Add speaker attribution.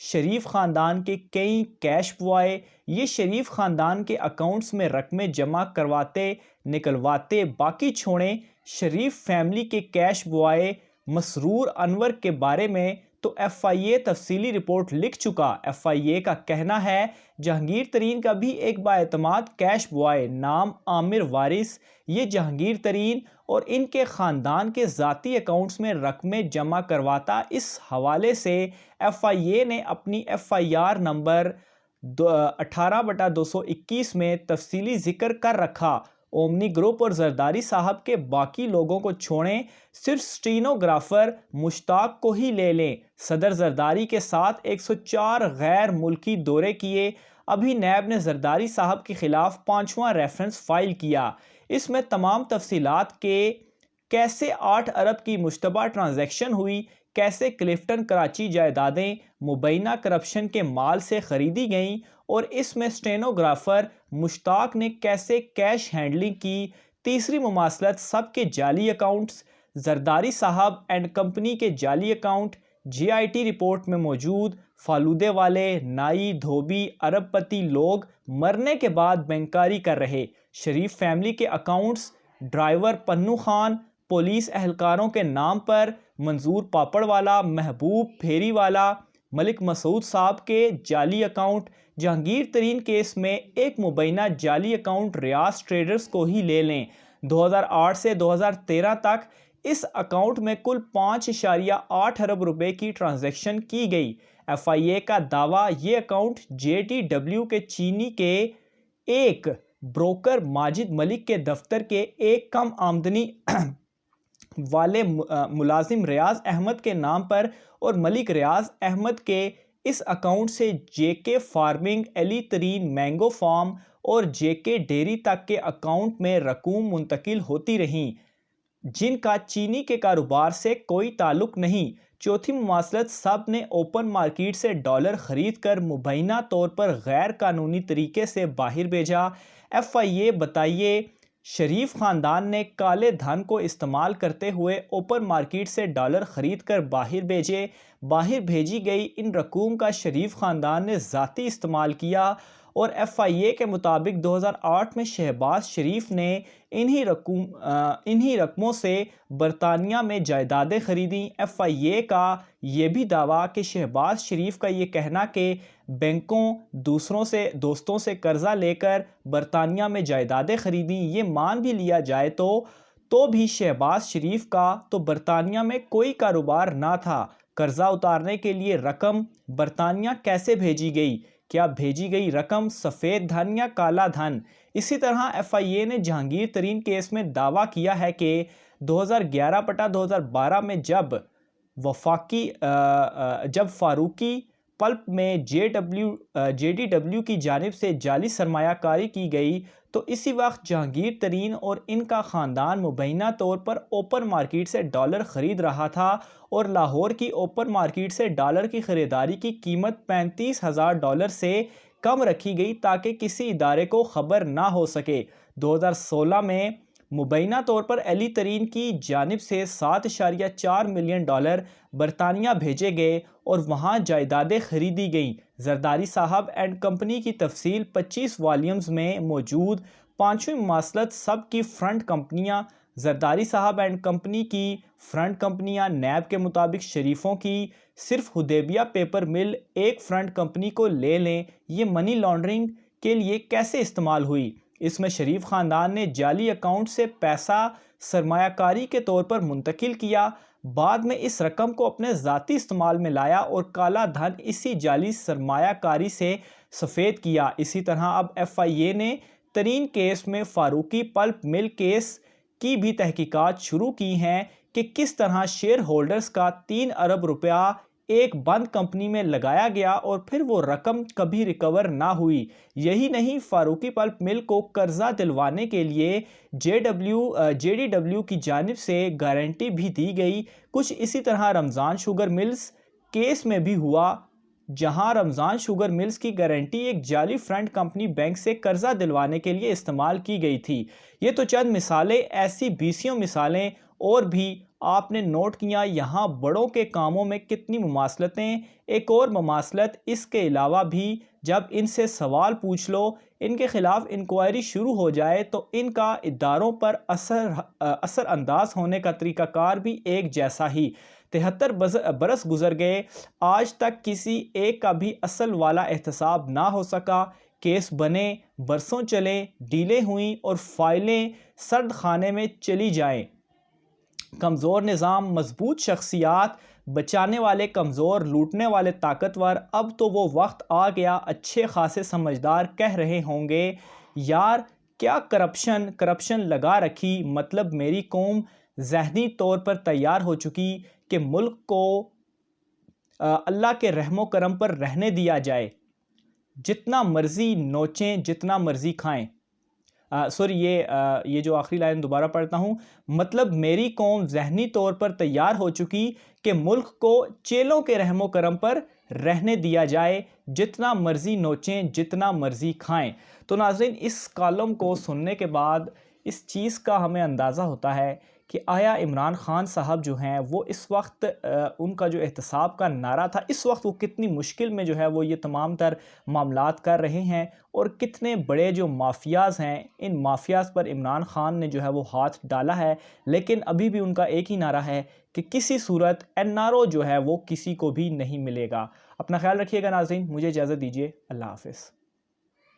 Speaker 1: شریف خاندان کے کئی کیش بوائے، یہ شریف خاندان کے اکاؤنٹس میں رقمیں جمع کرواتے نکلواتے، باقی چھوڑیں شریف فیملی کے کیش بوائے مسرور انور کے بارے میں تو ایف آئی اے تفصیلی رپورٹ لکھ چکا۔ ایف آئی اے کا کہنا ہے جہانگیر ترین کا بھی ایک بااعتماد کیش بوائے نام عامر وارث، یہ جہانگیر ترین اور ان کے خاندان کے ذاتی اکاؤنٹس میں رقمیں جمع کرواتا۔ اس حوالے سے ایف آئی اے نے اپنی ایف آئی آر نمبر 18/221 میں تفصیلی ذکر کر رکھا۔ اومنی گروپ اور زرداری صاحب کے باقی لوگوں کو چھوڑیں، صرف سٹینوگرافر مشتاق کو ہی لے لیں۔ صدر زرداری کے ساتھ 104 غیر ملکی دورے کیے۔ ابھی نیب نے زرداری صاحب کے خلاف 5واں ریفرنس فائل کیا۔ اس میں تمام تفصیلات کے کیسے 8 ارب کی مشتبہ ٹرانزیکشن ہوئی، کیسے کلفٹن کراچی جائیدادیں مبینہ کرپشن کے مال سے خریدی گئیں، اور اس میں سٹینوگرافر مشتاق نے کیسے کیش ہینڈلنگ کی۔ تیسری مماثلت سب کے جعلی اکاؤنٹس، زرداری صاحب اینڈ کمپنی کے جعلی account J I T report میں موجود۔ فالودے والے، نائی، دھوبی، ارب پتی لوگ مرنے کے بعد بینکاری کر رہے۔ شریف فیملی کے اکاؤنٹس، ڈرائیور پنو خان پولیس اہلکاروں کے نام پر، منظور پاپڑ والا، محبوب پھیری والا، ملک مسعود صاحب کے جعلی اکاؤنٹ۔ جہانگیر ترین کیس میں ایک مبینہ جعلی اکاؤنٹ ریاض ٹریڈرز کو ہی لے لیں۔ 2008 سے 2013 تک اس اکاؤنٹ میں کل 5.8 ارب روپے کی ٹرانزیکشن کی گئی۔ ایف آئی اے کا دعویٰ یہ اکاؤنٹ جے ٹی ڈبلیو کے چینی کے ایک بروکر ماجد ملک کے دفتر کے ایک کم آمدنی والے ملازم ریاض احمد کے نام پر، اور ملک ریاض احمد کے اس اکاؤنٹ سے جے کے فارمنگ، علی ترین مینگو فارم اور جے کے ڈیری تک کے اکاؤنٹ میں رقوم منتقل ہوتی رہیں جن کا چینی کے کاروبار سے کوئی تعلق نہیں۔ چوتھی مماثلت سب نے اوپن مارکیٹ سے ڈالر خرید کر مبینہ طور پر غیر قانونی طریقے سے باہر بھیجا۔ ایف آئی اے بتائیے شریف خاندان نے کالے دھن کو استعمال کرتے ہوئے اوپن مارکیٹ سے ڈالر خرید کر باہر بھیجی گئی ان رقوم کا شریف خاندان نے ذاتی استعمال کیا، اور ایف آئی اے کے مطابق 2008 میں شہباز شریف نے انہی رقموں سے برطانیہ میں جائیدادیں خریدیں۔ ایف آئی اے کا یہ بھی دعویٰ کہ شہباز شریف کا یہ کہنا کہ بینکوں دوستوں سے قرضہ لے کر برطانیہ میں جائیدادیں خریدیں، یہ مان بھی لیا جائے تو بھی شہباز شریف کا تو برطانیہ میں کوئی کاروبار نہ تھا۔ قرضہ اتارنے کے لیے رقم برطانیہ کیسے بھیجی گئی؟ کیا بھیجی گئی رقم سفید دھن یا کالا دھن؟ اسی طرح ایف آئی اے نے جہانگیر ترین کیس میں دعویٰ کیا ہے کہ 2011-2012 میں جب فاروقی پلپ میں جے ڈی ڈبلیو کی جانب سے جعلی سرمایہ کاری کی گئی تو اسی وقت جہانگیر ترین اور ان کا خاندان مبینہ طور پر اوپن مارکیٹ سے ڈالر خرید رہا تھا، اور لاہور کی اوپن مارکیٹ سے ڈالر کی خریداری کی قیمت $35,000 سے کم رکھی گئی تاکہ کسی ادارے کو خبر نہ ہو سکے۔ 2016 میں مبینہ طور پر علی ترین کی جانب سے $7.4 ملین برطانیہ بھیجے گئے اور وہاں جائیدادیں خریدی گئیں۔ زرداری صاحب اینڈ کمپنی کی تفصیل 25 والیومز میں موجود۔ پانچویں مماثلت سب کی فرنٹ کمپنیاں، زرداری صاحب اینڈ کمپنی کی فرنٹ کمپنیاں نیب کے مطابق شریفوں کی صرف حدیبیہ پیپر مل ایک فرنٹ کمپنی کو لے لیں، یہ منی لانڈرنگ کے لیے کیسے استعمال ہوئی؟ اس میں شریف خاندان نے جعلی اکاؤنٹ سے پیسہ سرمایہ کاری کے طور پر منتقل کیا، بعد میں اس رقم کو اپنے ذاتی استعمال میں لایا اور کالا دھن اسی جعلی سرمایہ کاری سے سفید کیا۔ اسی طرح اب ایف آئی اے نے ترین کیس میں فاروقی پلپ مل کیس کی بھی تحقیقات شروع کی ہیں کہ کس طرح شیئر ہولڈرز کا 3 ارب روپیہ ایک بند کمپنی میں لگایا گیا اور پھر وہ رقم کبھی ریکور نہ ہوئی۔ یہی نہیں، فاروقی پلپ مل کو قرضہ دلوانے کے لیے جے ڈی ڈبلیو کی جانب سے گارنٹی بھی دی گئی۔ کچھ اسی طرح رمضان شوگر ملز کیس میں بھی ہوا، جہاں رمضان شوگر ملز کی گارنٹی ایک جعلی فرنٹ کمپنی بینک سے قرضہ دلوانے کے لیے استعمال کی گئی تھی۔ یہ تو چند مثالیں، ایسی بیسیوں مثالیں اور بھی آپ نے نوٹ کیا یہاں بڑوں کے کاموں میں کتنی مماثلتیں. ایک اور مماثلت اس کے علاوہ بھی جب ان سے سوال پوچھ لو، ان کے خلاف انکوائری شروع ہو جائے تو ان کا اداروں پر اثر انداز ہونے کا طریقہ کار بھی ایک جیسا ہی. 73 برس گزر گئے، آج تک کسی ایک کا بھی اصل والا احتساب نہ ہو سکا. کیس بنے، برسوں چلے، ڈیلیں ہوئیں اور فائلیں سرد خانے میں چلی جائیں. کمزور نظام، مضبوط شخصیات، بچانے والے کمزور، لوٹنے والے طاقتور. اب تو وہ وقت آ گیا، اچھے خاصے سمجھدار کہہ رہے ہوں گے یار کیا کرپشن لگا رکھی. مطلب میری قوم ذہنی طور پر تیار ہو چکی کہ ملک کو اللہ کے رحم و کرم پر رہنے دیا جائے، جتنا مرضی نوچیں، جتنا مرضی کھائیں. سوری، یہ جو آخری لائن دوبارہ پڑھتا ہوں. مطلب میری قوم ذہنی طور پر تیار ہو چکی کہ ملک کو چیلوں کے رحم و کرم پر رہنے دیا جائے، جتنا مرضی نوچیں، جتنا مرضی کھائیں. تو ناظرین، اس کالم کو سننے کے بعد اس چیز کا ہمیں اندازہ ہوتا ہے کہ آیا عمران خان صاحب جو ہیں وہ اس وقت ان کا جو احتساب کا نعرہ تھا، اس وقت وہ کتنی مشکل میں جو ہے وہ یہ تمام تر معاملات کر رہے ہیں، اور کتنے بڑے جو مافیاز ہیں، ان مافیاز پر عمران خان نے جو ہے وہ ہاتھ ڈالا ہے. لیکن ابھی بھی ان کا ایک ہی نعرہ ہے کہ کسی صورت NRO جو ہے وہ کسی کو بھی نہیں ملے گا. اپنا خیال رکھیے گا ناظرین، مجھے اجازت دیجیے، اللہ حافظ.